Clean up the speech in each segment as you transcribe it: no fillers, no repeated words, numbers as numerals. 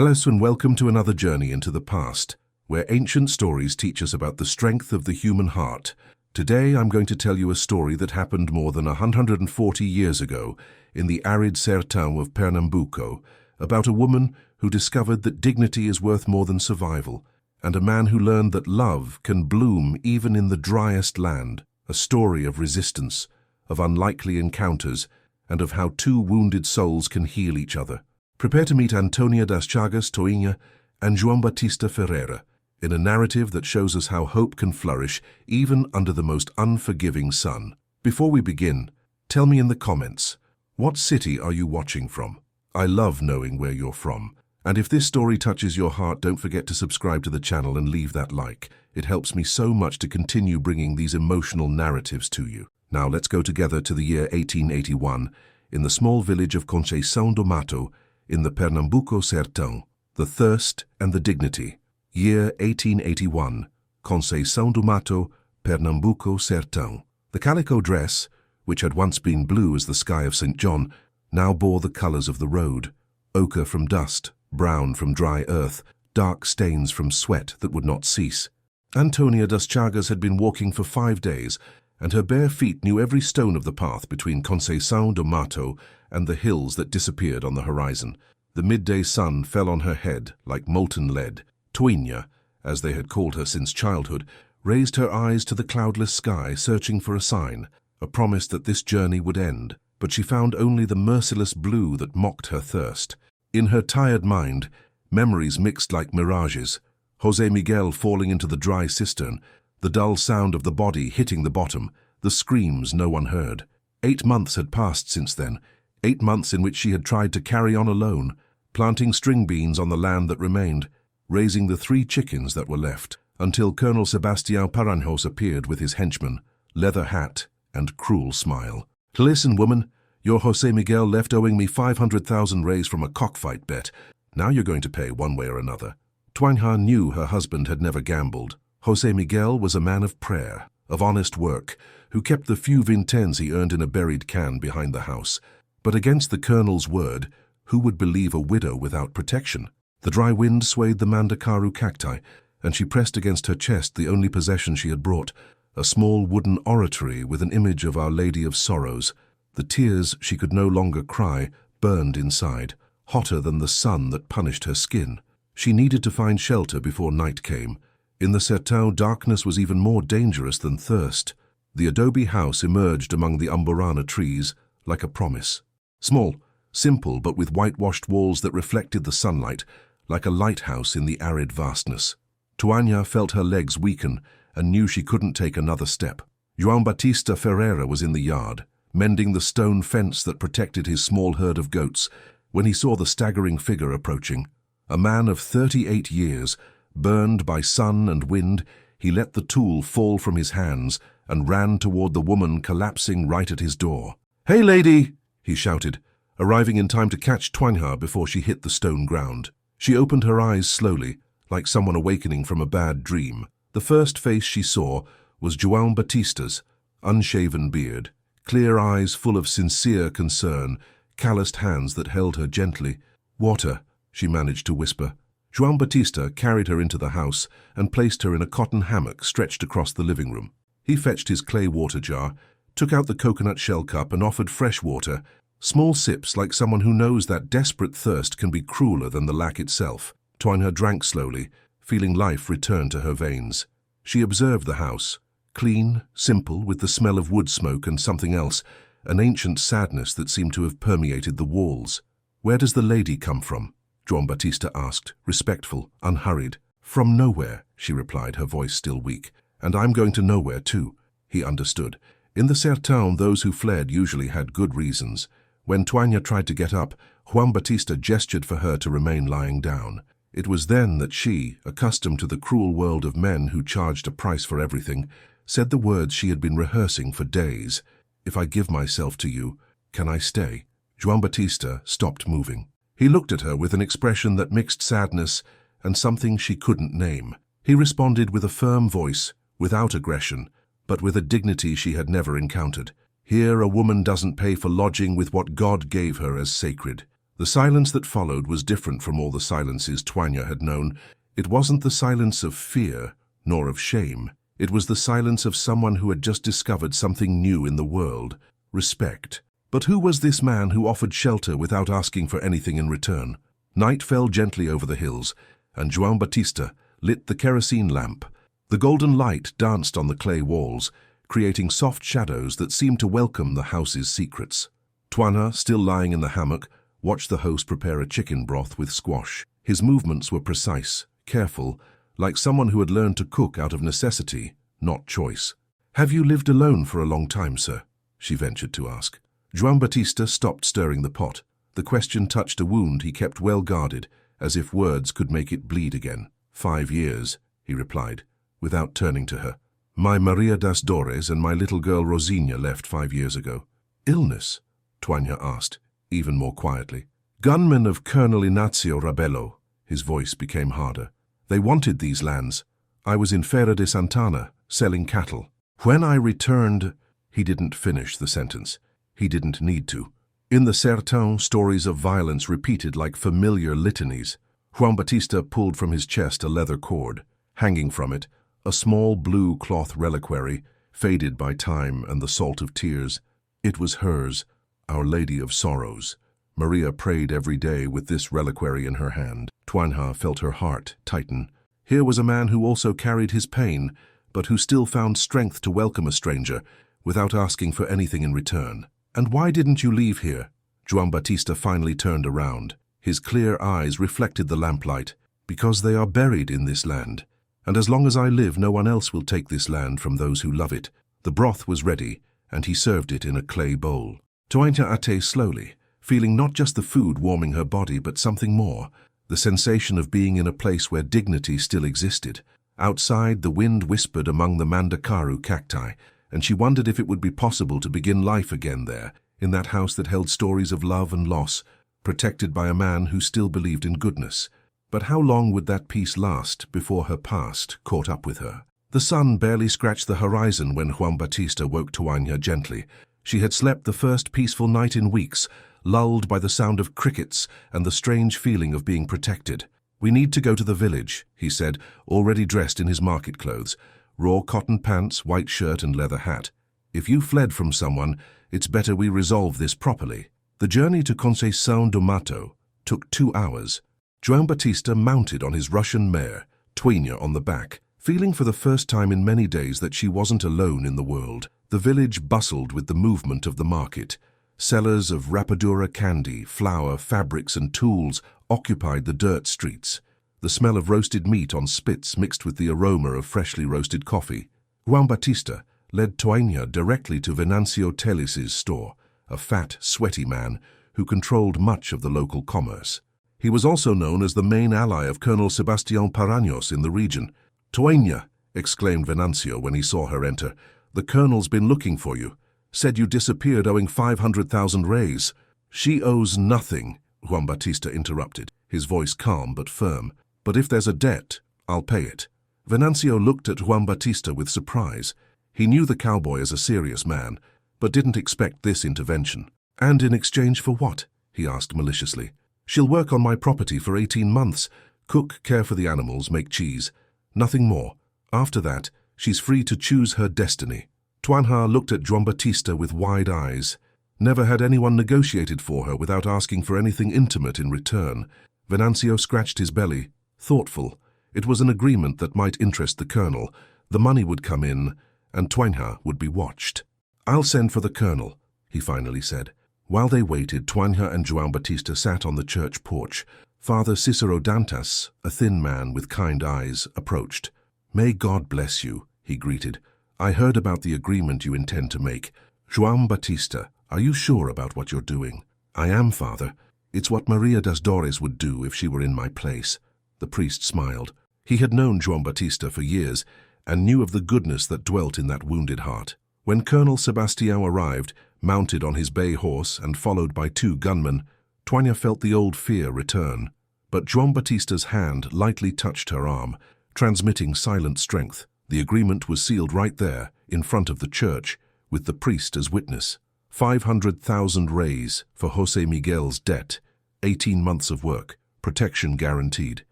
Hello and welcome to another journey into the past, where ancient stories teach us about the strength of the human heart. Today I'm going to tell you a story that happened more than 140 years ago in the arid sertão of Pernambuco, about a woman who discovered that dignity is worth more than survival, and a man who learned that love can bloom even in the driest land. A story of resistance, of unlikely encounters, and of how two wounded souls can heal each other. Prepare to meet Antonia das Chagas Toinha and João Batista Ferreira in a narrative that shows us how hope can flourish even under the most unforgiving sun. Before we begin, tell me in the comments, what city are you watching from? I love knowing where you're from. And if this story touches your heart, don't forget to subscribe to the channel and leave that like. It helps me so much to continue bringing these emotional narratives to you. Now let's go together to the year 1881 in the small village of Conceição do Mato in the Pernambuco Sertão. The Thirst and the Dignity. Year 1881, Conceição do Mato, Pernambuco Sertão. The calico dress, which had once been blue as the sky of St. John, now bore the colors of the road: ochre from dust, brown from dry earth, dark stains from sweat that would not cease. Antonia das Chagas had been walking for 5 days, and her bare feet knew every stone of the path between Conceição do Mato and the hills that disappeared on the horizon. The midday sun fell on her head like molten lead. Toinha, as they had called her since childhood, raised her eyes to the cloudless sky, searching for a sign, a promise that this journey would end. But she found only the merciless blue that mocked her thirst. In her tired mind, memories mixed like mirages: José Miguel falling into the dry cistern, the dull sound of the body hitting the bottom, the screams no one heard. 8 months had passed since then, 8 months in which she had tried to carry on alone, planting string beans on the land that remained, raising the 3 chickens that were left, until Colonel Sebastião Paranhos appeared with his henchman, leather hat, and cruel smile. "Listen, woman, your José Miguel left owing me 500,000 reis from a cockfight bet. Now you're going to pay one way or another." Toinha knew her husband had never gambled. José Miguel was a man of prayer, of honest work, who kept the few vinténs he earned in a buried can behind the house. But against the colonel's word, who would believe a widow without protection? The dry wind swayed the mandacaru cacti, and she pressed against her chest the only possession she had brought, a small wooden oratory with an image of Our Lady of Sorrows. The tears she could no longer cry burned inside, hotter than the sun that punished her skin. She needed to find shelter before night came. In the sertão, darkness was even more dangerous than thirst. The adobe house emerged among the umburana trees like a promise. Small, simple, but with whitewashed walls that reflected the sunlight, like a lighthouse in the arid vastness. Toinha felt her legs weaken and knew she couldn't take another step. João Batista Ferreira was in the yard, mending the stone fence that protected his small herd of goats, when he saw the staggering figure approaching. A man of 38 years, burned by sun and wind, he let the tool fall from his hands and ran toward the woman collapsing right at his door. "Hey, lady!" he shouted, arriving in time to catch Toinha before she hit the stone ground. She opened her eyes slowly, like someone awakening from a bad dream. The first face she saw was João Batista's, unshaven beard, clear eyes full of sincere concern, calloused hands that held her gently. "Water," she managed to whisper. João Batista carried her into the house and placed her in a cotton hammock stretched across the living room. He fetched his clay water jar, took out the coconut shell cup and offered fresh water, small sips like someone who knows that desperate thirst can be crueler than the lack itself. Toinha drank slowly, feeling life return to her veins. She observed the house, clean, simple, with the smell of wood smoke and something else, an ancient sadness that seemed to have permeated the walls. "Where does the lady come from?" João Batista asked, respectful, unhurried. "From nowhere," she replied, her voice still weak. "And I'm going to nowhere too." He understood. In the sertão, those who fled usually had good reasons. When Toinha tried to get up, João Batista gestured for her to remain lying down. It was then that she, accustomed to the cruel world of men who charged a price for everything, said the words she had been rehearsing for days. "If I give myself to you, can I stay?" João Batista stopped moving. He looked at her with an expression that mixed sadness and something she couldn't name. He responded with a firm voice, without aggression, but with a dignity she had never encountered. "Here a woman doesn't pay for lodging with what God gave her as sacred." The silence that followed was different from all the silences Toigne had known. It wasn't the silence of fear, nor of shame. It was the silence of someone who had just discovered something new in the world: respect. But who was this man who offered shelter without asking for anything in return? Night fell gently over the hills, and João Batista lit the kerosene lamp. The golden light danced on the clay walls, creating soft shadows that seemed to welcome the house's secrets. Toigne, still lying in the hammock, watched the host prepare a chicken broth with squash. His movements were precise, careful, like someone who had learned to cook out of necessity, not choice. "Have you lived alone for a long time, sir?" she ventured to ask. João Batista stopped stirring the pot. The question touched a wound he kept well guarded, as if words could make it bleed again. 5 years, he replied, without turning to her. "My Maria das Dores and my little girl Rosina left 5 years ago." "Illness?" Toigne asked, even more quietly. "Gunmen of Colonel Inácio Rabello." His voice became harder. "They wanted these lands. I was in Feira de Santana, selling cattle. When I returned—" He didn't finish the sentence. He didn't need to. In the Sertão, stories of violence repeated like familiar litanies. João Batista pulled from his chest a leather cord. Hanging from it, a small blue cloth reliquary, faded by time and the salt of tears. It was hers, Our Lady of Sorrows. Maria prayed every day with this reliquary in her hand. Toigne felt her heart tighten. Here was a man who also carried his pain, but who still found strength to welcome a stranger without asking for anything in return. "And why didn't you leave here?" João Batista finally turned around. His clear eyes reflected the lamplight. "Because they are buried in this land. And as long as I live, no one else will take this land from those who love it." The broth was ready, and he served it in a clay bowl. Toigne ate slowly, feeling not just the food warming her body, but something more, the sensation of being in a place where dignity still existed. Outside, the wind whispered among the mandacaru cacti, and she wondered if it would be possible to begin life again there, in that house that held stories of love and loss, protected by a man who still believed in goodness. But how long would that peace last before her past caught up with her? The sun barely scratched the horizon when João Batista woke Toigne gently. She had slept the first peaceful night in weeks, lulled by the sound of crickets and the strange feeling of being protected. "We need to go to the village," he said, already dressed in his market clothes, raw cotton pants, white shirt and leather hat. "If you fled from someone, it's better we resolve this properly." The journey to Conceição do Mato took 2 hours. João Batista mounted on his Russian mare, Toigne on the back, feeling for the first time in many days that she wasn't alone in the world. The village bustled with the movement of the market. Sellers of rapadura candy, flour, fabrics and tools occupied the dirt streets. The smell of roasted meat on spits mixed with the aroma of freshly roasted coffee. João Batista led Toigne directly to Venancio Telis's store, a fat, sweaty man who controlled much of the local commerce. He was also known as the main ally of Colonel Sebastião Paranhos in the region. "Toigne," exclaimed Venancio when he saw her enter, "the colonel's been looking for you. Said you disappeared owing 500,000 reis." "She owes nothing," João Batista interrupted, his voice calm but firm. "But if there's a debt, I'll pay it." Venancio looked at João Batista with surprise. He knew the cowboy as a serious man, but didn't expect this intervention. "And in exchange for what?" he asked maliciously. "She'll work on my property for 18 months, cook, care for the animals, make cheese. Nothing more. After that, she's free to choose her destiny." Toigne looked at João Batista with wide eyes. Never had anyone negotiated for her without asking for anything intimate in return. Venancio scratched his belly, thoughtful. It was an agreement that might interest the colonel. The money would come in, and Toigne would be watched. "I'll send for the colonel," he finally said. While they waited, Toigne and João Batista sat on the church porch. Father Cicero Dantas, a thin man with kind eyes, approached. "May God bless you," he greeted. "I heard about the agreement you intend to make. João Batista, are you sure about what you're doing?" "I am, Father. It's what Maria das Dores would do if she were in my place." The priest smiled. He had known João Batista for years and knew of the goodness that dwelt in that wounded heart. When Colonel Sebastião arrived, mounted on his bay horse and followed by 2 gunmen, Toigne felt the old fear return. But João Batista's hand lightly touched her arm, transmitting silent strength. The agreement was sealed right there, in front of the church, with the priest as witness. 500,000 reis for José Miguel's debt. 18 months of work, protection guaranteed.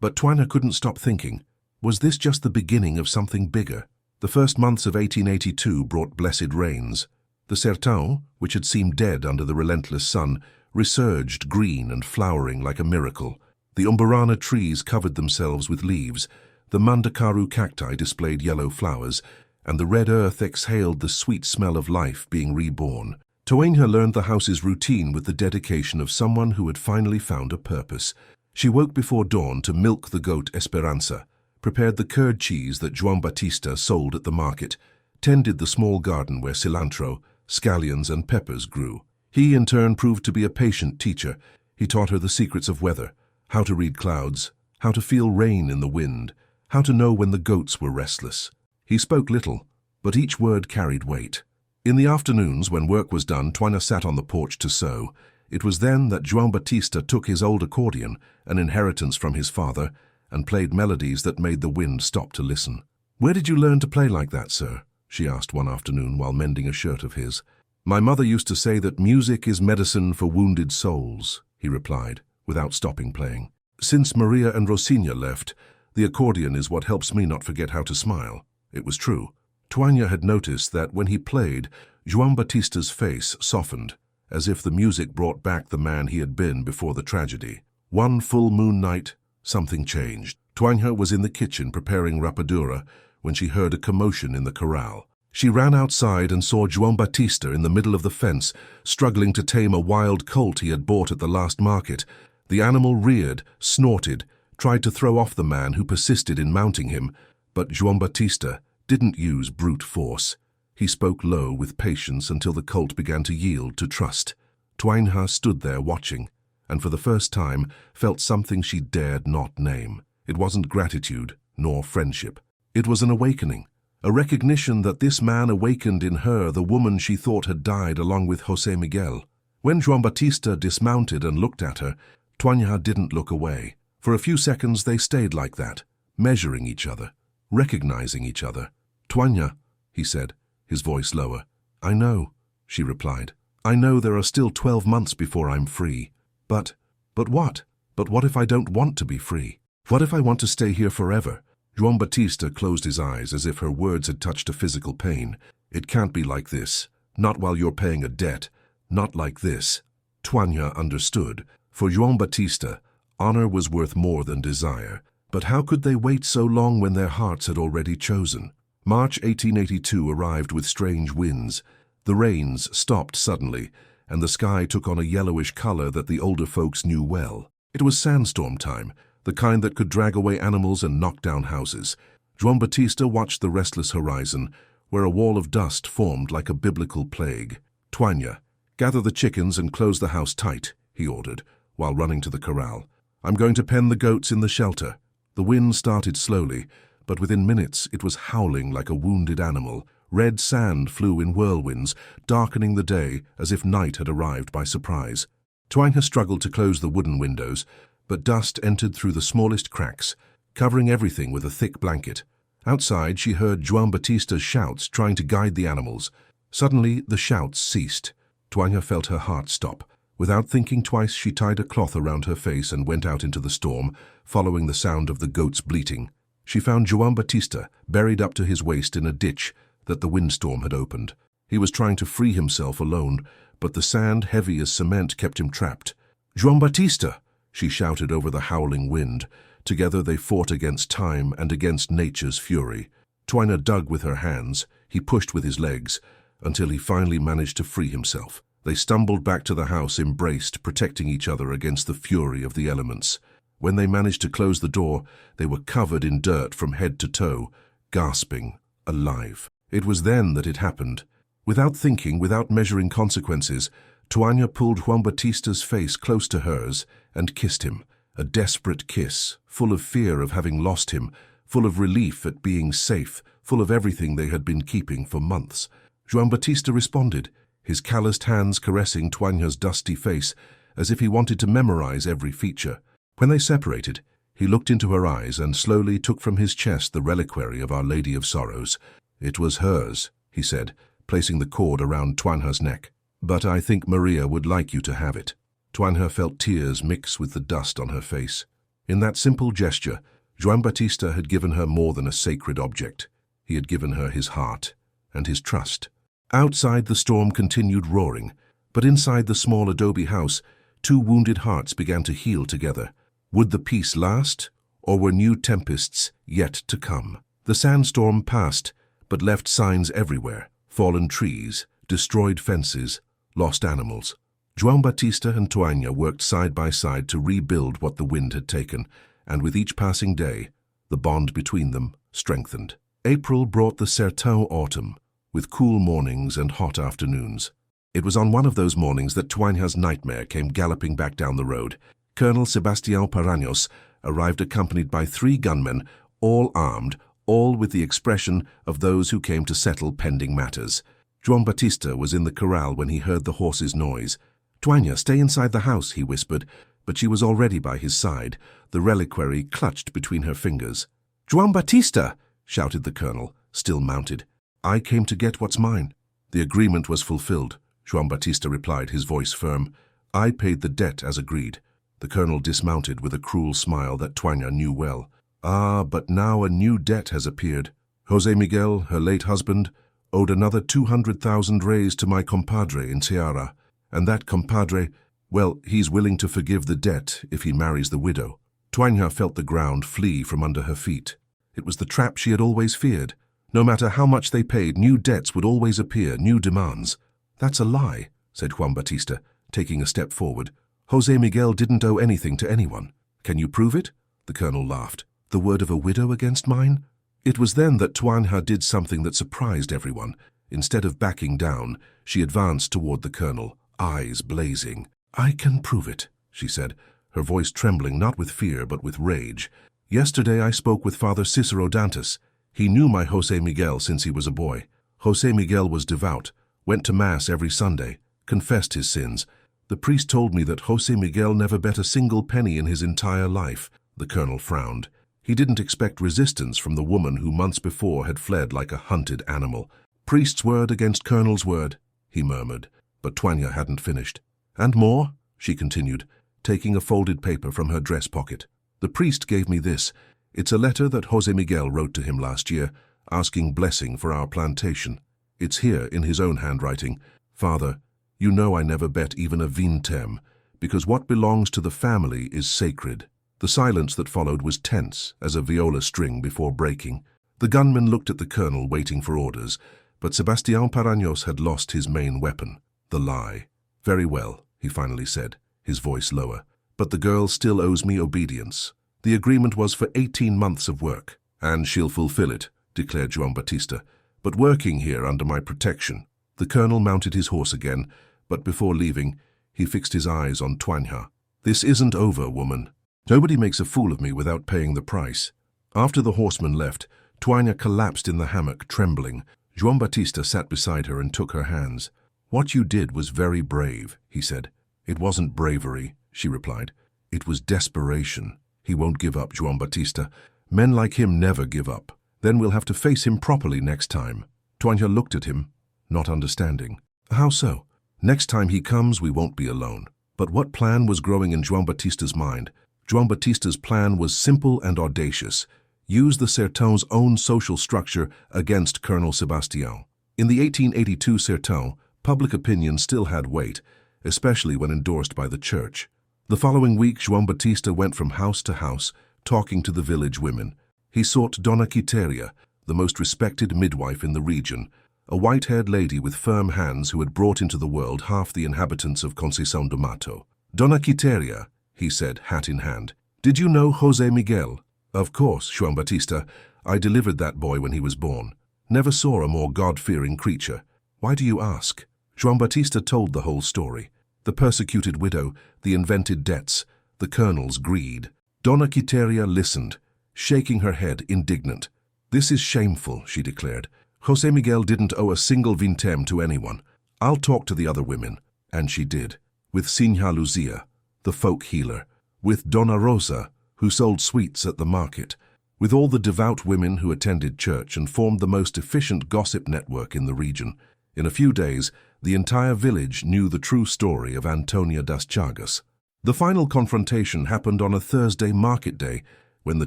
But Toinha couldn't stop thinking, was this just the beginning of something bigger? The first months of 1882 brought blessed rains. The Sertão, which had seemed dead under the relentless sun, resurged green and flowering like a miracle. The umburana trees covered themselves with leaves, the mandacaru cacti displayed yellow flowers, and the red earth exhaled the sweet smell of life being reborn. Toinha learned the house's routine with the dedication of someone who had finally found a purpose. She woke before dawn to milk the goat Esperança, prepared the curd cheese that João Batista sold at the market, tended the small garden where cilantro, scallions and peppers grew. He, in turn, proved to be a patient teacher. He taught her the secrets of weather, how to read clouds, how to feel rain in the wind, how to know when the goats were restless. He spoke little, but each word carried weight. In the afternoons, when work was done, Toinha sat on the porch to sew. It was then that João Batista took his old accordion, an inheritance from his father, and played melodies that made the wind stop to listen. "Where did you learn to play like that, sir?" she asked one afternoon while mending a shirt of his. "My mother used to say that music is medicine for wounded souls," he replied, without stopping playing. "Since Maria and Rosinha left, the accordion is what helps me not forget how to smile." It was true. Toinha had noticed that when he played, João Batista's face softened, as if the music brought back the man he had been before the tragedy. One full moon night, something changed. Toinha was in the kitchen preparing rapadura when she heard a commotion in the corral. She ran outside and saw João Batista in the middle of the fence, struggling to tame a wild colt he had bought at the last market. The animal reared, snorted, tried to throw off the man who persisted in mounting him, but João Batista didn't use brute force. He spoke low with patience until the colt began to yield to trust. Toinha stood there watching, and for the first time felt something she dared not name. It wasn't gratitude, nor friendship. It was an awakening, a recognition that this man awakened in her the woman she thought had died along with José Miguel. When João Batista dismounted and looked at her, Toinha didn't look away. For a few seconds they stayed like that, measuring each other, recognizing each other. "Toinha," he said, his voice lower. "I know," she replied. "I know there are still 12 months before I'm free. But what? But what if I don't want to be free? What if I want to stay here forever?" João Batista closed his eyes as if her words had touched a physical pain. "It can't be like this. Not while you're paying a debt. Not like this." Toinha understood. For João Batista, honor was worth more than desire. But how could they wait so long when their hearts had already chosen? March 1882 arrived with strange winds. The rains stopped suddenly, and the sky took on a yellowish color that the older folks knew well. It was sandstorm time, the kind that could drag away animals and knock down houses. João Batista watched the restless horizon, where a wall of dust formed like a biblical plague. "Toinha, gather the chickens and close the house tight," he ordered, while running to the corral. "I'm going to pen the goats in the shelter." The wind started slowly, but within minutes it was howling like a wounded animal. Red sand flew in whirlwinds, darkening the day as if night had arrived by surprise. Toinha struggled to close the wooden windows, but dust entered through the smallest cracks, covering everything with a thick blanket. Outside, she heard João Batista's shouts trying to guide the animals. Suddenly, the shouts ceased. Toinha felt her heart stop. Without thinking twice, she tied a cloth around her face and went out into the storm, following the sound of the goats bleating. She found João Batista buried up to his waist in a ditch that the windstorm had opened. He was trying to free himself alone, but the sand, heavy as cement, kept him trapped. "João Batista!" she shouted over the howling wind. Together they fought against time and against nature's fury. Toinha dug with her hands, he pushed with his legs, until he finally managed to free himself. They stumbled back to the house, embraced, protecting each other against the fury of the elements. When they managed to close the door, they were covered in dirt from head to toe, gasping, alive. It was then that it happened. Without thinking, without measuring consequences, Toinha pulled João Batista's face close to hers and kissed him, a desperate kiss, full of fear of having lost him, full of relief at being safe, full of everything they had been keeping for months. João Batista responded, his calloused hands caressing Toinha's dusty face, as if he wanted to memorize every feature. When they separated, he looked into her eyes and slowly took from his chest the reliquary of Our Lady of Sorrows. "It was hers," he said, placing the cord around Toinha's neck. "But I think Maria would like you to have it." Tuanha felt tears mix with the dust on her face. In that simple gesture, João Batista had given her more than a sacred object. He had given her his heart and his trust. Outside, the storm continued roaring, but inside the small adobe house, two wounded hearts began to heal together. Would the peace last, or were new tempests yet to come? The sandstorm passed, but left signs everywhere: fallen trees, destroyed fences, lost animals. João Batista and Tuanha worked side by side to rebuild what the wind had taken, and with each passing day, the bond between them strengthened. April brought the Sertão autumn, with cool mornings and hot afternoons. It was on one of those mornings that Tuanha's nightmare came galloping back down the road. Colonel Sebastião Paranhos arrived accompanied by 3 gunmen, all armed, all with the expression of those who came to settle pending matters. João Batista was in the corral when he heard the horse's noise. "Tuanha, stay inside the house," he whispered, but she was already by his side, the reliquary clutched between her fingers. "João Batista!" shouted the colonel, still mounted. "I came to get what's mine." "The agreement was fulfilled," João Batista replied, his voice firm. "I paid the debt as agreed." The colonel dismounted with a cruel smile that Tuanha knew well. "Ah, but now a new debt has appeared. José Miguel, her late husband, owed another 200,000 reis to my compadre in Ceará, and that compadre, well, he's willing to forgive the debt if he marries the widow." Tuanha felt the ground flee from under her feet. It was the trap she had always feared. No matter how much they paid, new debts would always appear, new demands. "That's a lie," said João Batista, taking a step forward. "José Miguel didn't owe anything to anyone. Can you prove it?" The colonel laughed. "The word of a widow against mine?" It was then that Tuanha did something that surprised everyone. Instead of backing down, she advanced toward the colonel, eyes blazing. "I can prove it," she said, her voice trembling not with fear but with rage. "Yesterday I spoke with Father Cicero Dantas. He knew my José Miguel since he was a boy. José Miguel was devout, went to Mass every Sunday, confessed his sins. The priest told me that José Miguel never bet a single penny in his entire life." The colonel frowned. He didn't expect resistance from the woman who months before had fled like a hunted animal. "Priest's word against colonel's word," he murmured, but Tuanha hadn't finished. "And more," she continued, taking a folded paper from her dress pocket. "The priest gave me this. It's a letter that José Miguel wrote to him last year, asking blessing for our plantation. It's here in his own handwriting. Father, you know I never bet even a vintém, because what belongs to the family is sacred." The silence that followed was tense as a viola string before breaking. The gunman looked at the colonel, waiting for orders, but Sebastião Paranhos had lost his main weapon, the lie. "Very well," he finally said, his voice lower, "but the girl still owes me obedience. The agreement was for 18 months of work, and she'll fulfill it," declared João Batista, "but working here under my protection." The colonel mounted his horse again, but before leaving, he fixed his eyes on Tuanha. "This isn't over, woman. Nobody makes a fool of me without paying the price." After the horseman left, Tuanha collapsed in the hammock, trembling. João Batista sat beside her and took her hands. "What you did was very brave," he said. "It wasn't bravery," she replied. "It was desperation. He won't give up, João Batista. Men like him never give up. Then we'll have to face him properly next time." Tuanha looked at him, not understanding. "How so?" "Next time he comes, we won't be alone." But what plan was growing in João Batista's mind? João Batista's plan was simple and audacious. Use the Sertão's own social structure against Colonel Sebastião. In the 1882 Sertão, public opinion still had weight, especially when endorsed by the church. The following week, João Batista went from house to house, talking to the village women. He sought Dona Quitéria, the most respected midwife in the region, a white-haired lady with firm hands who had brought into the world half the inhabitants of Conceição do Mato. "Dona Quitéria," he said, hat in hand, "did you know José Miguel?" "Of course, João Batista. I delivered that boy when he was born. Never saw a more God-fearing creature. Why do you ask?" João Batista told the whole story. The persecuted widow, the invented debts, the colonel's greed. Dona Quitéria listened, shaking her head, indignant. "This is shameful," she declared. "José Miguel didn't owe a single vintém to anyone. I'll talk to the other women." And she did, with Sinhá Luzia, the folk healer, with Dona Rosa, who sold sweets at the market, with all the devout women who attended church and formed the most efficient gossip network in the region. In a few days, the entire village knew the true story of Antônia das Chagas. The final confrontation happened on a Thursday market day when the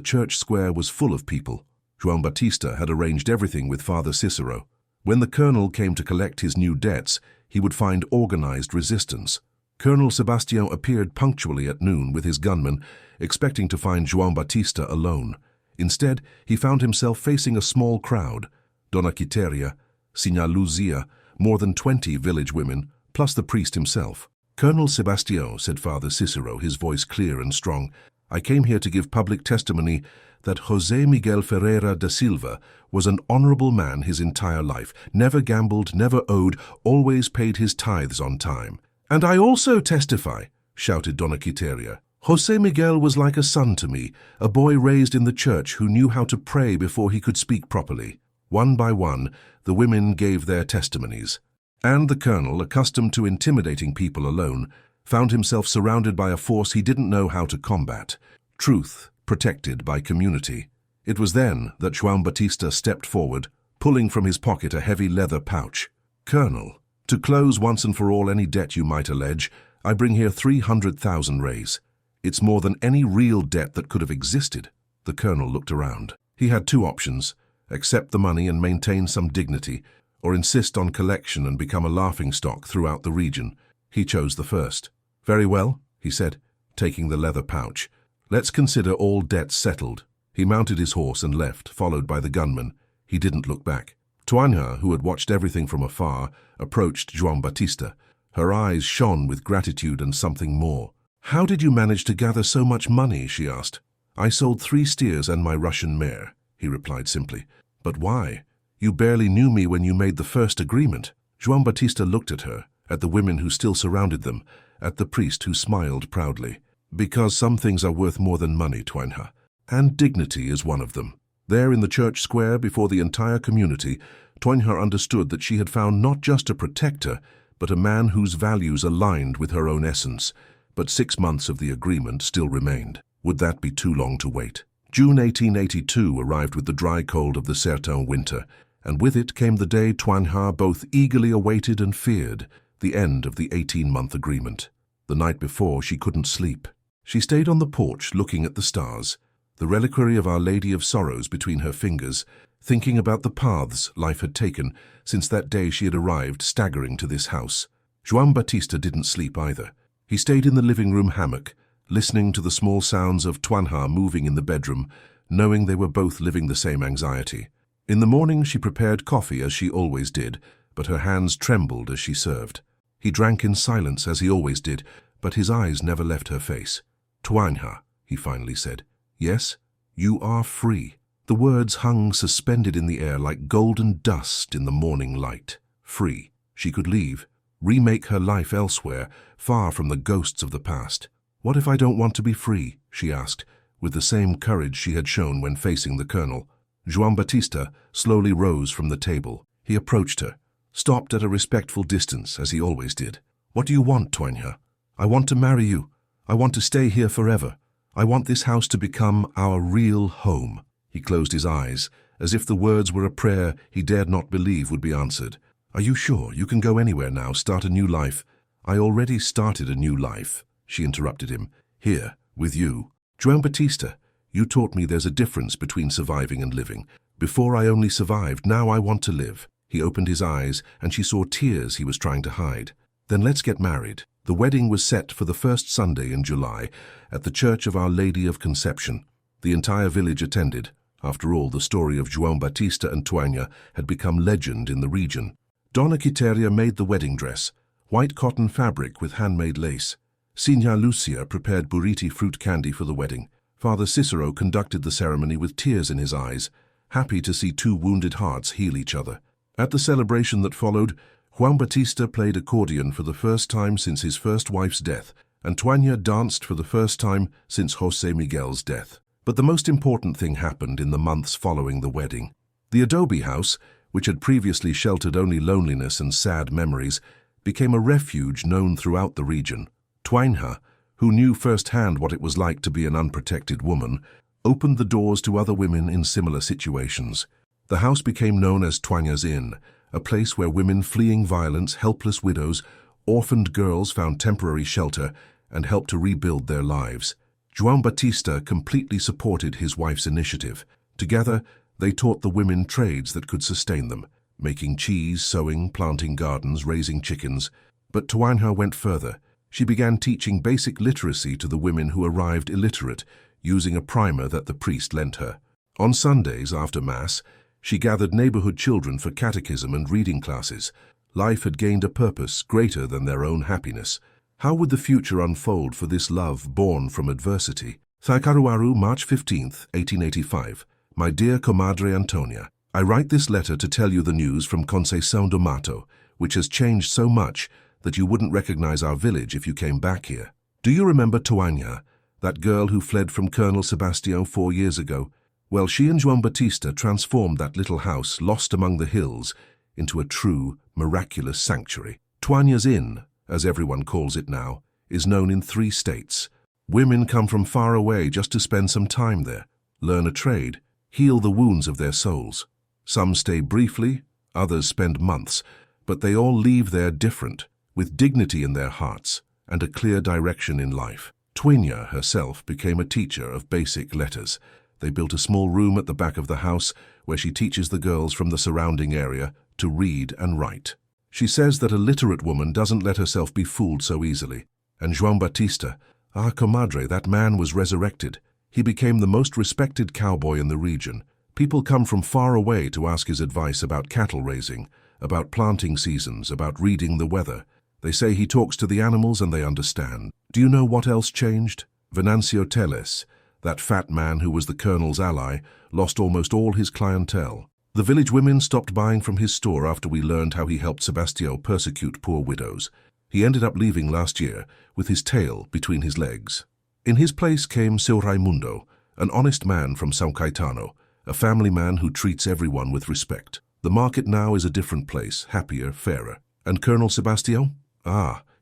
church square was full of people. João Batista had arranged everything with Father Cicero. When the colonel came to collect his new debts, he would find organized resistance. Colonel Sebastião appeared punctually at noon with his gunmen, expecting to find João Batista alone. Instead, he found himself facing a small crowd: Dona Quiteria, Sinha Luzia, more than 20 village women, plus the priest himself. "Colonel Sebastião," said Father Cicero, his voice clear and strong, "I came here to give public testimony that José Miguel Ferreira da Silva was an honorable man his entire life, never gambled, never owed, always paid his tithes on time." "And I also testify," shouted Dona Quiteria. "José Miguel was like a son to me, a boy raised in the church who knew how to pray before he could speak properly." One by one, the women gave their testimonies. And the colonel, accustomed to intimidating people alone, found himself surrounded by a force he didn't know how to combat. Truth protected by community. It was then that João Batista stepped forward, pulling from his pocket a heavy leather pouch. "Colonel, to close once and for all any debt you might allege, I bring here 300,000 reis. It's more than any real debt that could have existed." The colonel looked around. He had two options: accept the money and maintain some dignity, or insist on collection and become a laughingstock throughout the region. He chose the first. "Very well," he said, taking the leather pouch. "Let's consider all debts settled." He mounted his horse and left, followed by the gunman. He didn't look back. Tuanya, who had watched everything from afar, approached João Batista. Her eyes shone with gratitude and something more. "How did you manage to gather so much money?" she asked. "I sold 3 steers and my Russian mare," he replied simply. "But why? You barely knew me when you made the first agreement." João Batista looked at her, at the women who still surrounded them, at the priest who smiled proudly. "Because some things are worth more than money, Tuanya, and dignity is one of them." There in the church square before the entire community, Tuanya understood that she had found not just a protector, but a man whose values aligned with her own essence. But 6 months of the agreement still remained. Would that be too long to wait? June 1882 arrived with the dry cold of the Sertão winter, and with it came the day Tuanya both eagerly awaited and feared, the end of the 18-month agreement. The night before, she couldn't sleep. She stayed on the porch looking at the stars, the reliquary of Our Lady of Sorrows between her fingers, thinking about the paths life had taken since that day she had arrived staggering to this house. João Batista didn't sleep either. He stayed in the living room hammock, listening to the small sounds of Tuanya moving in the bedroom, knowing they were both living the same anxiety. In the morning she prepared coffee as she always did, but her hands trembled as she served. He drank in silence as he always did, but his eyes never left her face. "Tuanya," he finally said. "Yes, you are free." The words hung suspended in the air like golden dust in the morning light. Free. She could leave, remake her life elsewhere, far from the ghosts of the past. "What if I don't want to be free?" she asked, with the same courage she had shown when facing the colonel. João Batista slowly rose from the table. He approached her, stopped at a respectful distance, as he always did. "What do you want, Tuanya?" "I want to marry you. I want to stay here forever. I want this house to become our real home." He closed his eyes, as if the words were a prayer he dared not believe would be answered. "Are you sure? You can go anywhere now, start a new life." "I already started a new life," she interrupted him. "Here, with you." "João Batista, you taught me there's a difference between surviving and living. Before I only survived, now I want to live." He opened his eyes, and she saw tears he was trying to hide. "Then let's get married." The wedding was set for the first Sunday in July, at the Church of Our Lady of Conception. The entire village attended. After all, the story of João Batista and Tuanya had become legend in the region. Dona Quiteria made the wedding dress, white cotton fabric with handmade lace. Sinha Lucia prepared buriti fruit candy for the wedding. Father Cicero conducted the ceremony with tears in his eyes, happy to see 2 wounded hearts heal each other. At the celebration that followed, João Batista played accordion for the first time since his first wife's death, and Tuanya danced for the first time since José Miguel's death. But the most important thing happened in the months following the wedding. The adobe house, which had previously sheltered only loneliness and sad memories, became a refuge known throughout the region. Tuanya, who knew firsthand what it was like to be an unprotected woman, opened the doors to other women in similar situations. The house became known as Tuanya's Inn, a place where women fleeing violence, helpless widows, orphaned girls found temporary shelter, and helped to rebuild their lives. João Batista completely supported his wife's initiative. Together, they taught the women trades that could sustain them, making cheese, sewing, planting gardens, raising chickens. But Tuanha went further. She began teaching basic literacy to the women who arrived illiterate, using a primer that the priest lent her. On Sundays, after Mass, she gathered neighborhood children for catechism and reading classes. Life had gained a purpose greater than their own happiness. How would the future unfold for this love born from adversity? Caruaru, March 15, 1885. My dear Comadre Antonia, I write this letter to tell you the news from Conceição do Mato, which has changed so much that you wouldn't recognize our village if you came back here. Do you remember Tuanha, that girl who fled from Colonel Sebastião 4 years ago? Well, she and João Batista transformed that little house lost among the hills into a true, miraculous sanctuary. Tuanha's Inn, as everyone calls it now, is known in 3 states. Women come from far away just to spend some time there, learn a trade, heal the wounds of their souls. Some stay briefly, others spend months, but they all leave there different, with dignity in their hearts and a clear direction in life. Tuanha herself became a teacher of basic letters. They built a small room at the back of the house where she teaches the girls from the surrounding area to read and write. She says that a literate woman doesn't let herself be fooled so easily. And João Batista, our comadre, that man was resurrected. He became the most respected cowboy in the region. People come from far away to ask his advice about cattle raising, about planting seasons, about reading the weather. They say he talks to the animals and they understand. Do you know what else changed? Venancio Teles, that fat man who was the colonel's ally, lost almost all his clientele. The village women stopped buying from his store after we learned how he helped Sebastião persecute poor widows. He ended up leaving last year with his tail between his legs. In his place came Seu Raimundo, an honest man from São Caetano, a family man who treats everyone with respect. The market now is a different place, happier, fairer. And Colonel Sebastião?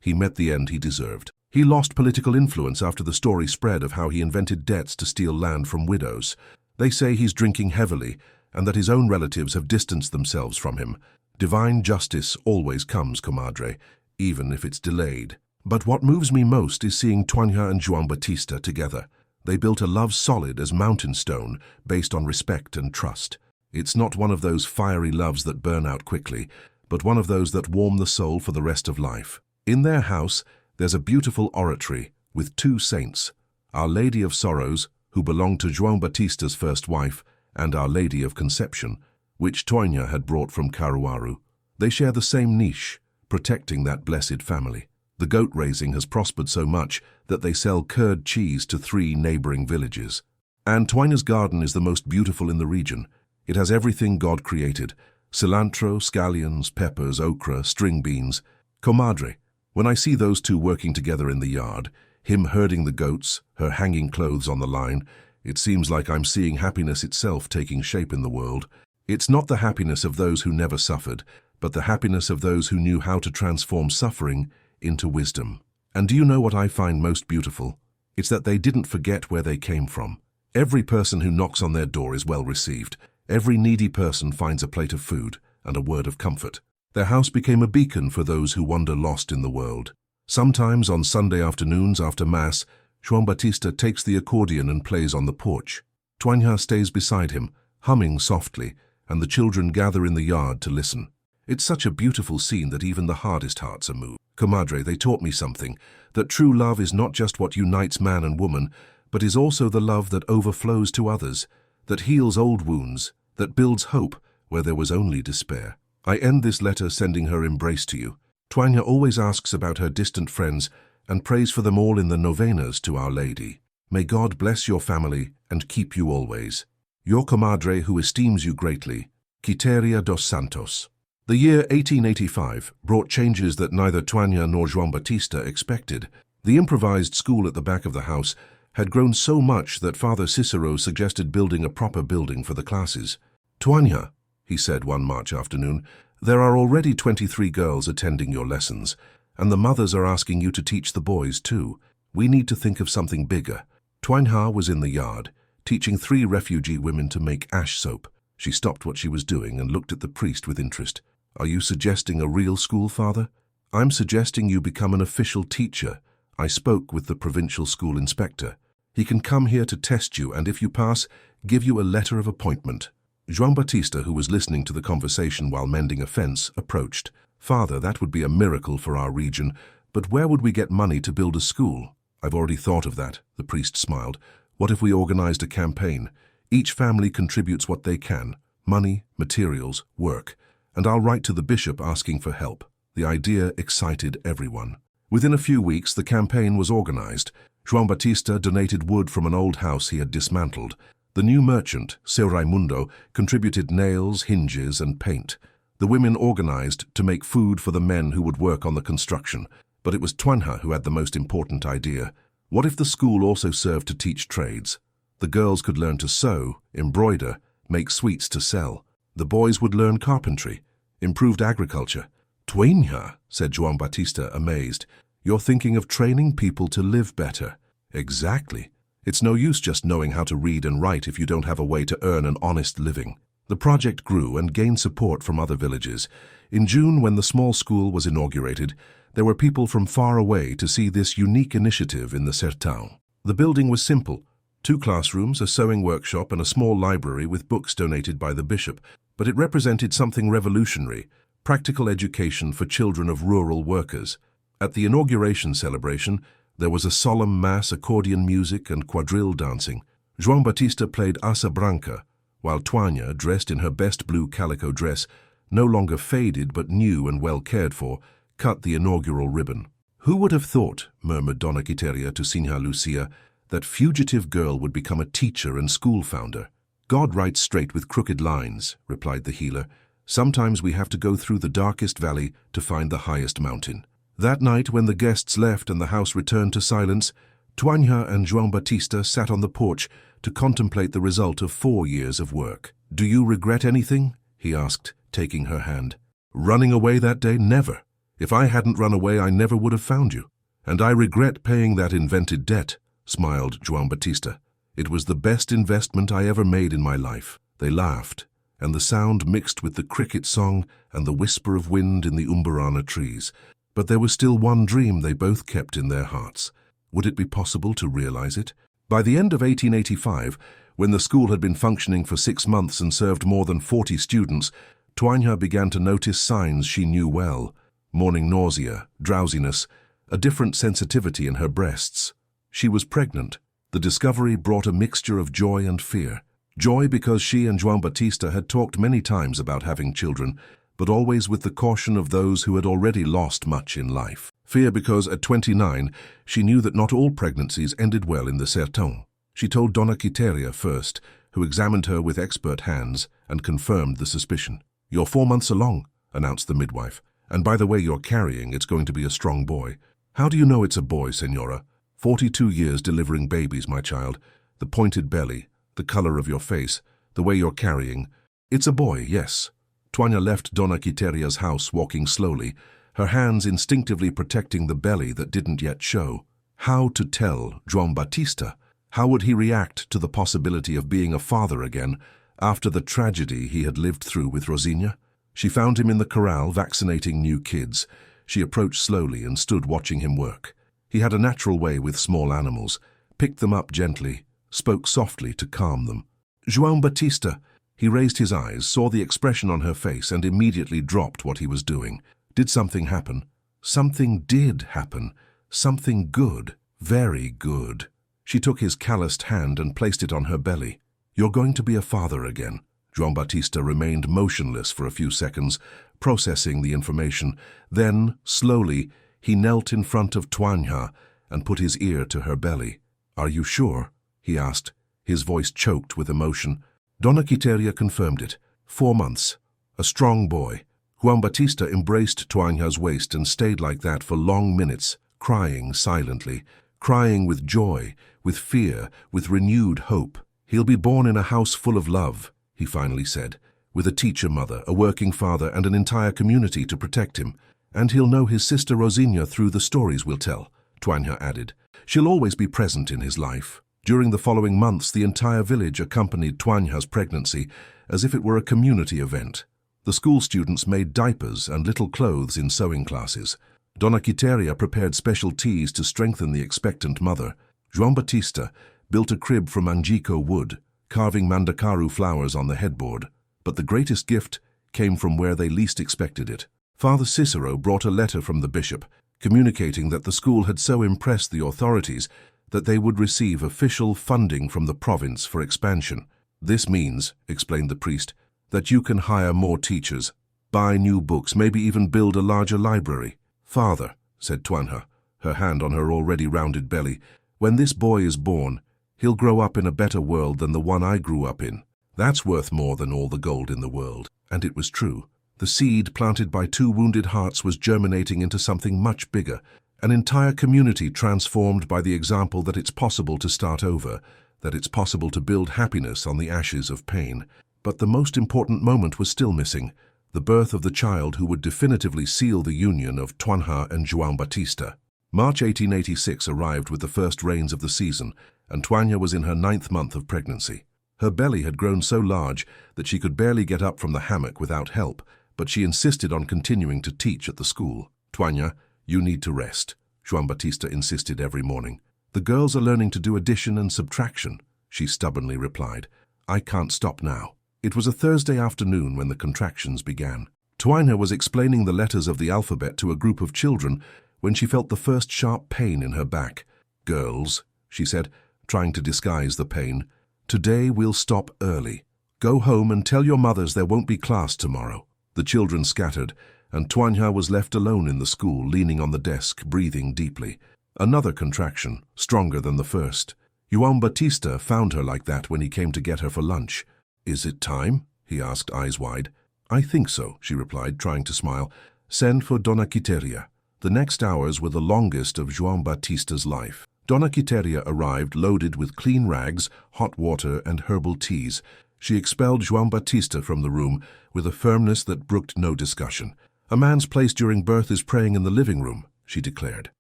He met the end he deserved. He lost political influence after the story spread of how he invented debts to steal land from widows. They say he's drinking heavily and that his own relatives have distanced themselves from him. Divine justice always comes, comadre, even if it's delayed. But what moves me most is seeing Tuanha and João Batista together. They built a love solid as mountain stone, based on respect and trust. It's not one of those fiery loves that burn out quickly, but one of those that warm the soul for the rest of life. In their house, there's a beautiful oratory with 2 saints, Our Lady of Sorrows, who belonged to João Batista's first wife, and Our Lady of Conception, which Tuanha had brought from Caruaru. They share the same niche, protecting that blessed family. The goat raising has prospered so much that they sell curd cheese to 3 neighboring villages. And Tuanha's garden is the most beautiful in the region. It has everything God created: cilantro, scallions, peppers, okra, string beans. Comadre, when I see those 2 working together in the yard, him herding the goats, her hanging clothes on the line, it seems like I'm seeing happiness itself taking shape in the world. It's not the happiness of those who never suffered, but the happiness of those who knew how to transform suffering into wisdom. And do you know what I find most beautiful? It's that they didn't forget where they came from. Every person who knocks on their door is well received. Every needy person finds a plate of food and a word of comfort. Their house became a beacon for those who wander lost in the world. Sometimes on Sunday afternoons after Mass, João Batista takes the accordion and plays on the porch. Tuanha stays beside him, humming softly, and the children gather in the yard to listen. It's such a beautiful scene that even the hardest hearts are moved. Comadre, they taught me something, that true love is not just what unites man and woman, but is also the love that overflows to others, that heals old wounds, that builds hope where there was only despair. I end this letter sending her embrace to you. Tuanha always asks about her distant friends and prays for them all in the novenas to Our Lady. May God bless your family and keep you always. Your comadre, who esteems you greatly, Quiteria dos Santos. The year 1885 brought changes that neither Tuanha nor João Batista expected. The improvised school at the back of the house had grown so much that Father Cicero suggested building a proper building for the classes. Tuanha, he said one March afternoon, there are already 23 girls attending your lessons, and the mothers are asking you to teach the boys too. We need to think of something bigger. Tuanha was in the yard, teaching 3 refugee women to make ash soap. She stopped what she was doing and looked at the priest with interest. Are you suggesting a real school, Father? I'm suggesting you become an official teacher, I spoke with the provincial school inspector. He can come here to test you and if you pass, give you a letter of appointment. João Batista, who was listening to the conversation while mending a fence, approached. Father, that would be a miracle for our region, but where would we get money to build a school? I've already thought of that, the priest smiled. What if we organized a campaign? Each family contributes what they can, money, materials, work, and I'll write to the bishop asking for help. The idea excited everyone. Within a few weeks, the campaign was organized. João Batista donated wood from an old house he had dismantled. The new merchant, Seu Raimundo, contributed nails, hinges, and paint. The women organized to make food for the men who would work on the construction, but it was Tuanha who had the most important idea. What if the school also served to teach trades? The girls could learn to sew, embroider, make sweets to sell. The boys would learn carpentry, improved agriculture. Tuanha, said João Batista, amazed. You're thinking of training people to live better. Exactly. It's no use just knowing how to read and write if you don't have a way to earn an honest living. The project grew and gained support from other villages. In June, when the small school was inaugurated, there were people from far away to see this unique initiative in the Sertão. The building was simple: 2 classrooms, a sewing workshop, and a small library with books donated by the bishop, but it represented something revolutionary: practical education for children of rural workers. At the inauguration celebration, there was a solemn mass, accordion music, and quadrille dancing. João Batista played Asa Branca, while Tuanha, dressed in her best blue calico dress, no longer faded but new and well cared for, cut the inaugural ribbon. Who would have thought, murmured Dona Quiteria to Sinha Lucia, that fugitive girl would become a teacher and school founder? God writes straight with crooked lines, replied the healer. Sometimes we have to go through the darkest valley to find the highest mountain. That night, when the guests left and the house returned to silence, Tuanha and João Batista sat on the porch to contemplate the result of 4 years of work. Do you regret anything? He asked, taking her hand. Running away that day? Never. If I hadn't run away, I never would have found you. And I regret paying that invented debt, smiled João Batista. It was the best investment I ever made in my life. They laughed, and the sound mixed with the cricket song and the whisper of wind in the umburana trees. But there was still one dream they both kept in their hearts. Would it be possible to realize it? By the end of 1885, when the school had been functioning for 6 months and served more than 40 students, Tuanha began to notice signs she knew well: morning nausea, drowsiness, a different sensitivity in her breasts. She was pregnant. The discovery brought a mixture of joy and fear. Joy because she and João Batista had talked many times about having children, but always with the caution of those who had already lost much in life. Fear because at 29, she knew that not all pregnancies ended well in the Sertão. She told Dona Quiteria first, who examined her with expert hands and confirmed the suspicion. You're 4 months along, announced the midwife. And by the way you're carrying, it's going to be a strong boy. How do you know it's a boy, Senora? 42 years delivering babies, my child. The pointed belly, the color of your face, the way you're carrying. It's a boy, yes. Tuanha left Dona Quiteria's house walking slowly, her hands instinctively protecting the belly that didn't yet show. How to tell João Batista? How would he react to the possibility of being a father again after the tragedy he had lived through with Rosinha? She found him in the corral vaccinating new kids. She approached slowly and stood watching him work. He had a natural way with small animals, picked them up gently, spoke softly to calm them. João Batista! He raised his eyes, saw the expression on her face, and immediately dropped what he was doing. Did something happen? Something did happen. Something good. Very good. She took his calloused hand and placed it on her belly. You're going to be a father again. João Batista remained motionless for a few seconds, processing the information. Then, slowly, he knelt in front of Tuanha and put his ear to her belly. Are you sure? He asked, his voice choked with emotion. Dona Quiteria confirmed it. 4 months. A strong boy. João Batista embraced Tuanha's waist and stayed like that for long minutes, crying silently, crying with joy, with fear, with renewed hope. He'll be born in a house full of love, he finally said, with a teacher mother, a working father, and an entire community to protect him. And he'll know his sister Rosinha through the stories we'll tell, Tuanha added. She'll always be present in his life. During the following months, the entire village accompanied Tuanha's pregnancy as if it were a community event. The school students made diapers and little clothes in sewing classes. Donna Quiteria prepared special teas to strengthen the expectant mother. João Batista built a crib from angico wood, carving mandacaru flowers on the headboard. But the greatest gift came from where they least expected it. Father Cicero brought a letter from the bishop, communicating that the school had so impressed the authorities that they would receive official funding from the province for expansion. "This means," explained the priest, "that you can hire more teachers, buy new books, maybe even build a larger library." "Father," said Tuanja, her hand on her already rounded belly, "when this boy is born, he'll grow up in a better world than the one I grew up in. That's worth more than all the gold in the world." And it was true. The seed planted by two wounded hearts was germinating into something much bigger, an entire community transformed by the example that it's possible to start over, that it's possible to build happiness on the ashes of pain. But the most important moment was still missing, the birth of the child who would definitively seal the union of Tuanja and João Batista. March 1886 arrived with the first rains of the season, and Tuanja was in her 9th month of pregnancy. Her belly had grown so large that she could barely get up from the hammock without help, but she insisted on continuing to teach at the school. "Tuanja, you need to rest," João Batista insisted every morning. "The girls are learning to do addition and subtraction," she stubbornly replied. "I can't stop now." It was a Thursday afternoon when the contractions began. Tuanja was explaining the letters of the alphabet to a group of children when she felt the first sharp pain in her back. "Girls," she said, trying to disguise the pain, "today we'll stop early. Go home and tell your mothers there won't be class tomorrow." The children scattered, and Tuanja was left alone in the school, leaning on the desk, breathing deeply. Another contraction, stronger than the first. João Batista found her like that when he came to get her for lunch. "Is it time?" he asked, eyes wide. "I think so," she replied, trying to smile. "Send for Donna Quiteria." The next hours were the longest of João Batista's life. Donna Quiteria arrived loaded with clean rags, hot water, and herbal teas. She expelled João Batista from the room with a firmness that brooked no discussion. "A man's place during birth is praying in the living room," she declared.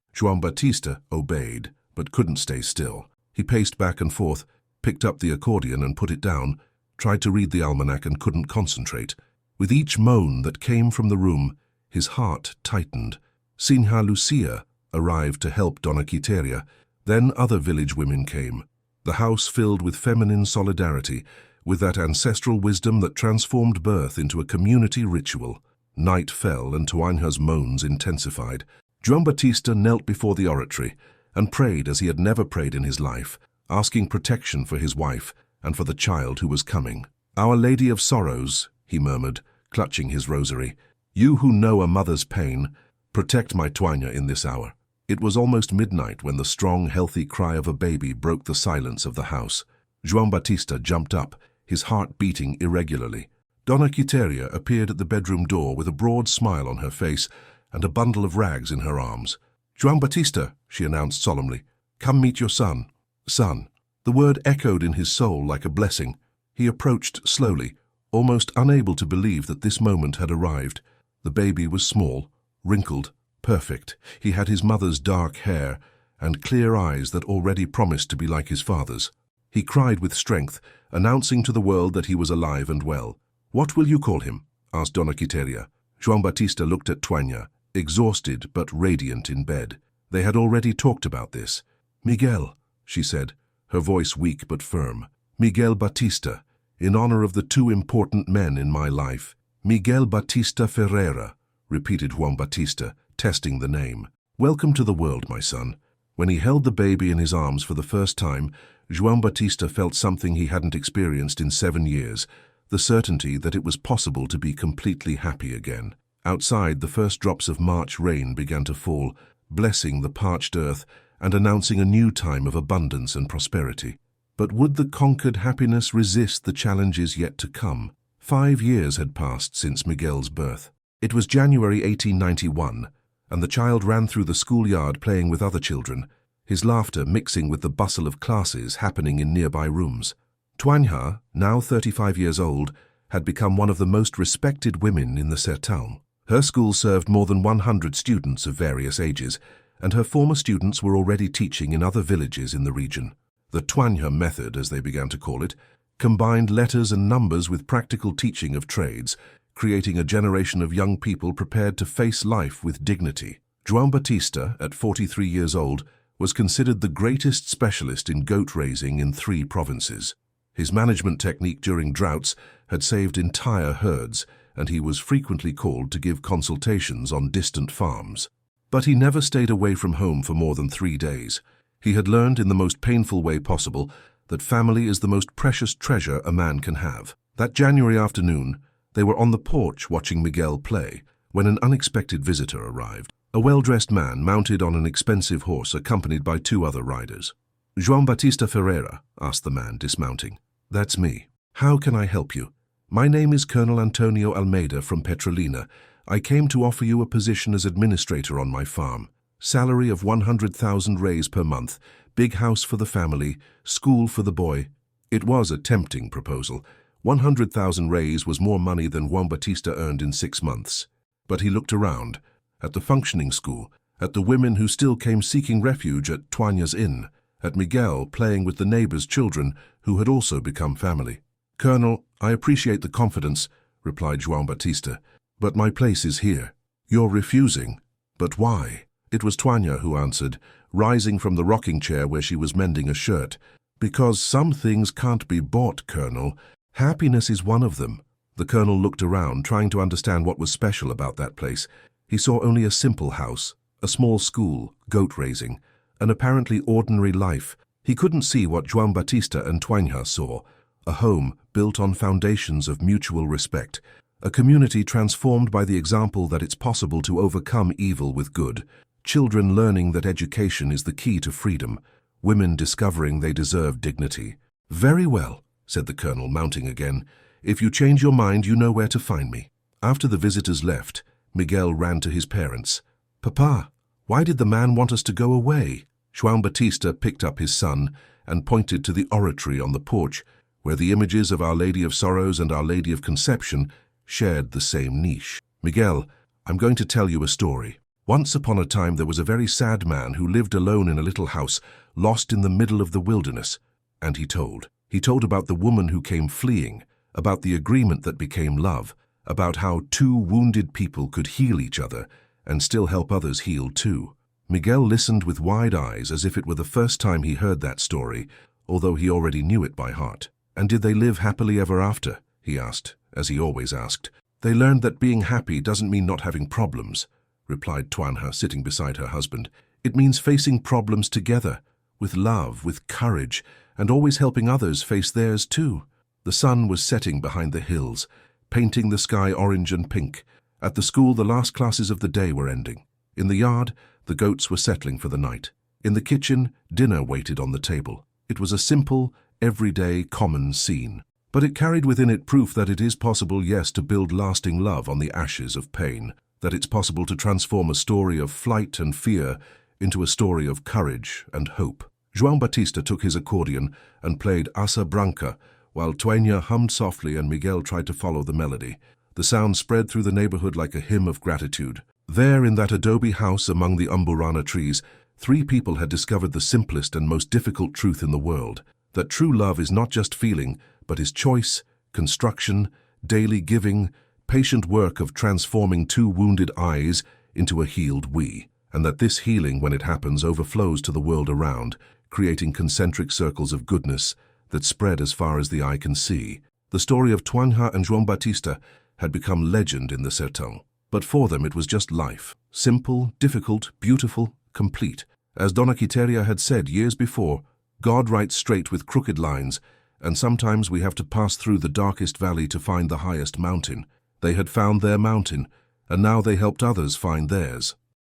João Batista obeyed, but couldn't stay still. He paced back and forth, picked up the accordion and put it down, tried to read the almanac and couldn't concentrate. With each moan that came from the room, his heart tightened. Sinha Lucia arrived to help Donna Quiteria. Then other village women came. The house filled with feminine solidarity, with that ancestral wisdom that transformed birth into a community ritual. Night fell and Tuanja's moans intensified. João Batista knelt before the oratory and prayed as he had never prayed in his life, asking protection for his wife and for the child who was coming. "Our Lady of Sorrows," he murmured, clutching his rosary, "you who know a mother's pain, protect my Tuanja in this hour." It was almost midnight when the strong, healthy cry of a baby broke the silence of the house. João Batista jumped up, his heart beating irregularly. Donna Quiteria appeared at the bedroom door with a broad smile on her face and a bundle of rags in her arms. "João Batista," she announced solemnly, "come meet your son." "Son." The word echoed in his soul like a blessing. He approached slowly, almost unable to believe that this moment had arrived. The baby was small, wrinkled, perfect. He had his mother's dark hair and clear eyes that already promised to be like his father's. He cried with strength, announcing to the world that he was alive and well. "What will you call him?" asked Donna Quiteria. João Batista looked at Tuanja, exhausted but radiant in bed. They had already talked about this. "Miguel," she said, her voice weak but firm. "Miguel Batista, in honor of the two important men in my life." "Miguel Batista Ferreira," repeated João Batista, testing the name. "Welcome to the world, my son." When he held the baby in his arms for the first time, João Batista felt something he hadn't experienced in 7 years, the certainty that it was possible to be completely happy again. Outside, the first drops of March rain began to fall, blessing the parched earth and announcing a new time of abundance and prosperity. But would the conquered happiness resist the challenges yet to come? 5 years had passed since Miguel's birth. It was January 1891, and the child ran through the schoolyard playing with other children, his laughter mixing with the bustle of classes happening in nearby rooms. Tuanja, now 35 years old, had become one of the most respected women in the Sertão. Her school served more than 100 students of various ages, and her former students were already teaching in other villages in the region. The Tuanja method, as they began to call it, combined letters and numbers with practical teaching of trades, creating a generation of young people prepared to face life with dignity. João Batista, at 43 years old, was considered the greatest specialist in goat raising in 3 provinces. His management technique during droughts had saved entire herds, and he was frequently called to give consultations on distant farms. But he never stayed away from home for more than 3 days. He had learned in the most painful way possible that family is the most precious treasure a man can have. That January afternoon, they were on the porch watching Miguel play when an unexpected visitor arrived. A well-dressed man mounted on an expensive horse accompanied by 2 other riders. "João Batista Ferreira?" asked the man, dismounting. "That's me. How can I help you?" "My name is Colonel Antonio Almeida from Petrolina. I came to offer you a position as administrator on my farm. Salary of 100,000 reis per month, big house for the family, school for the boy." It was a tempting proposal. 100,000 reis was more money than João Batista earned in 6 months. But he looked around, at the functioning school, at the women who still came seeking refuge at Tuanha's inn, at Miguel playing with the neighbors' children who had also become family. "Colonel, I appreciate the confidence," replied João Batista, "but my place is here." "You're refusing? But why?" It was Tuanha who answered, rising from the rocking chair where she was mending a shirt. "Because some things can't be bought, Colonel. Happiness is one of them." The colonel looked around, trying to understand what was special about that place. He saw only a simple house, a small school, goat raising, an apparently ordinary life. He couldn't see what João Batista and Tuanha saw, a home built on foundations of mutual respect, a community transformed by the example that it's possible to overcome evil with good, children learning that education is the key to freedom, women discovering they deserve dignity. "Very well," said the colonel, mounting again. "If you change your mind, you know where to find me." After the visitors left, Miguel ran to his parents. "Papa, why did the man want us to go away?" João Batista picked up his son and pointed to the oratory on the porch, where the images of Our Lady of Sorrows and Our Lady of Conception shared the same niche. "Miguel, I'm going to tell you a story. Once upon a time there was a very sad man who lived alone in a little house, lost in the middle of the wilderness." And he told. He told about the woman who came fleeing, about the agreement that became love, about how 2 wounded people could heal each other and still help others heal too. Miguel listened with wide eyes as if it were the first time he heard that story, although he already knew it by heart. "And did they live happily ever after?" he asked, as he always asked. "They learned that being happy doesn't mean not having problems," replied Tuanha, sitting beside her husband. "It means facing problems together, with love, with courage, and always helping others face theirs too." The sun was setting behind the hills, painting the sky orange and pink. At the school, the last classes of the day were ending. In the yard, the goats were settling for the night. In the kitchen, dinner waited on the table. It was a simple, everyday, common scene. But it carried within it proof that it is possible, yes, to build lasting love on the ashes of pain, that it's possible to transform a story of flight and fear into a story of courage and hope. João Batista took his accordion and played Asa Branca, while Tuanha hummed softly and Miguel tried to follow the melody. The sound spread through the neighborhood like a hymn of gratitude. There, in that adobe house among the umburana trees, 3 people had discovered the simplest and most difficult truth in the world, that true love is not just feeling, but is choice, construction, daily giving, patient work of transforming 2 wounded eyes into a healed we, and that this healing, when it happens, overflows to the world around, creating concentric circles of goodness that spread as far as the eye can see. The story of Tuanha and João Batista had become legend in the Sertão. But for them it was just life. Simple, difficult, beautiful, complete. As Dona Quiteria had said years before, God writes straight with crooked lines, and sometimes we have to pass through the darkest valley to find the highest mountain. They had found their mountain, and now they helped others find theirs.